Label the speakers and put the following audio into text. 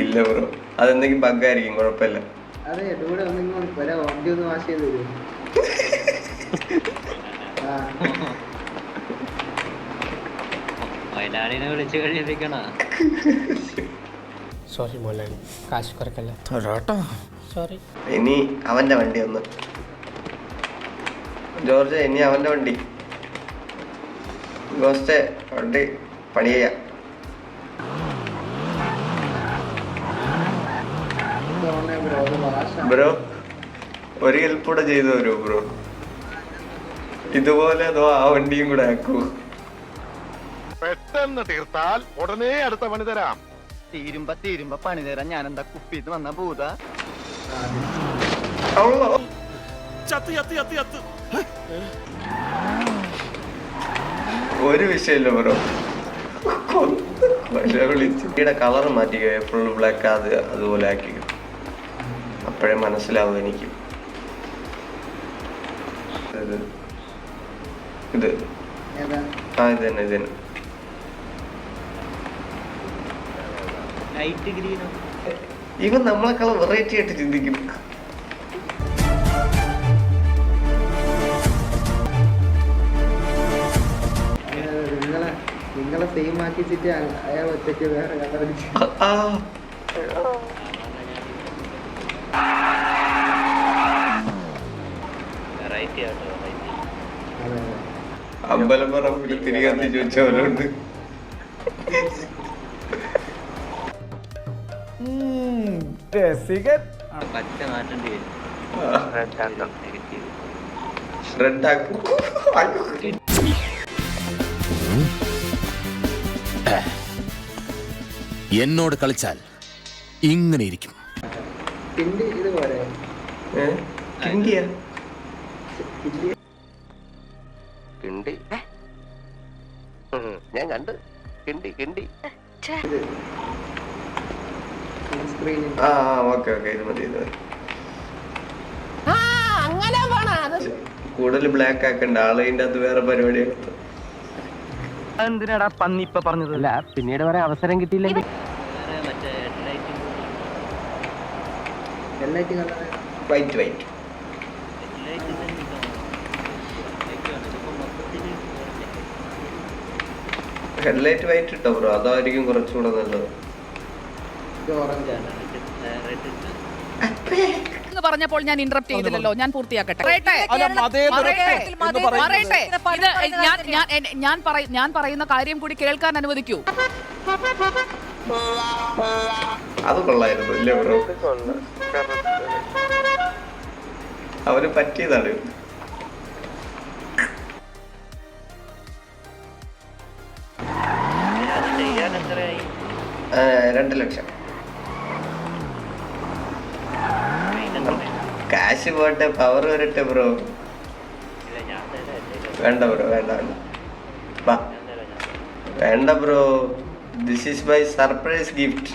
Speaker 1: ഇല്ല ബ്രോ, അതെന്തെങ്കിലും ബഗ്ഗായിരിക്കും, കുഴപ്പമില്ല.
Speaker 2: അതെ ഇവിടെ വണ്ടി ഒന്ന് വാഷ് ചെയ്ത് തരും.
Speaker 3: മൈലാടിനെ വിളിച്ചു കഴിപ്പിക്കണ.
Speaker 4: സോറി മോലാണി, കാശ് കുറക്കല്ല. സോറി.
Speaker 1: ഇനി അവന്റെ വണ്ടി ഒന്ന് ജോർജ്, ഇനി അവന്റെ വണ്ടി ഗോസ്റ്റേ വണ്ടി പണി ചെയ്യാം. ബ്രോ ഒരു ഹെൽപ്പ് കൂടെ ചെയ്തു തരൂ ബ്രോ, ഇതുപോലെ അതോ ആ വണ്ടിയും കൂടെ ആക്കൂ.
Speaker 5: പെട്ടെന്ന് തീർത്താൽ ഉടനെ അടുത്ത പണി തരാം.
Speaker 6: തീരുമ്പോ പണി തരാൻ ഞാൻ എന്താ കുപ്പിന്ന് വന്ന ഭൂത?
Speaker 1: ഒരു വിഷയമില്ല ബ്രോ, വിളിച്ചിയുടെ കളർ മാറ്റിക്കോ, ഫുൾ ബ്ലാക്ക് അതുപോലെ ആക്കിക്കോ, അപ്പോഴേ മനസ്സിലാവും എനിക്ക്. ഇത് ആ ഇത് തന്നെ ഇത് തന്നെ. ഇവൻ നമ്മളെക്കാളും വെറൈറ്റി ആയിട്ട് ചിന്തിക്കുന്നു.
Speaker 2: നിങ്ങളെ സെയിം ആക്കിച്ചിട്ട് അയാൾ ഒറ്റയ്ക്ക് വേറെ
Speaker 1: അമ്പലം പറമ്പിൽ തിരികെ ചോദിച്ച പോലെ ഉണ്ട്.
Speaker 3: പച്ച മാറ്റേണ്ടി വരും.
Speaker 1: റെഡ് ആക്കും.
Speaker 7: എന്നോട് കളിച്ചാൽ ഇങ്ങനെ ഇരിക്കും.
Speaker 2: ഇതുപോലെ
Speaker 6: ഞാൻ കണ്ട് കിണ്ടി
Speaker 1: ആ ഓക്കെ ഓക്കെ, ഇത് മതി ഇത് മതി. കൂടുതൽ ബ്ലാക്ക് ആക്കണ്ട, ആളതിന്റെ അത് വേറെ പരിപാടിയാണ്.
Speaker 6: എന്തിനാടാ പന്നി ഇപ്പൊ പറഞ്ഞതല്ല, പിന്നീട് വരെ അവസരം കിട്ടിയില്ലെങ്കിൽ
Speaker 3: മറ്റേ
Speaker 1: വൈറ്റ് വൈറ്റ് ഹെഡ്ലൈറ്റ് വൈറ്റ് ഇട്ടോ ബ്രോ, അതായിരിക്കും കുറച്ചുകൂടെ നല്ലത്.
Speaker 8: പറഞ്ഞപ്പോൾ ഞാൻ ഇന്ററപ്റ്റ് ചെയ്തില്ലല്ലോ, ഞാൻ പൂർത്തിയാക്കട്ടെ. ഞാൻ പറയുന്ന കാര്യം കൂടി കേൾക്കാൻ അനുവദിക്കൂ.
Speaker 1: അത് കൊള്ളായിരുന്നു ഇല്ലേ ബ്രോ, അവന് പറ്റിയതാണ്. 2 ലക്ഷം കാശ് പോട്ടെ, പവർ വരട്ടെ ബ്രോ. വേണ്ട ബ്രോ, വേണ്ട വേണ്ട bro, this is my surprise gift.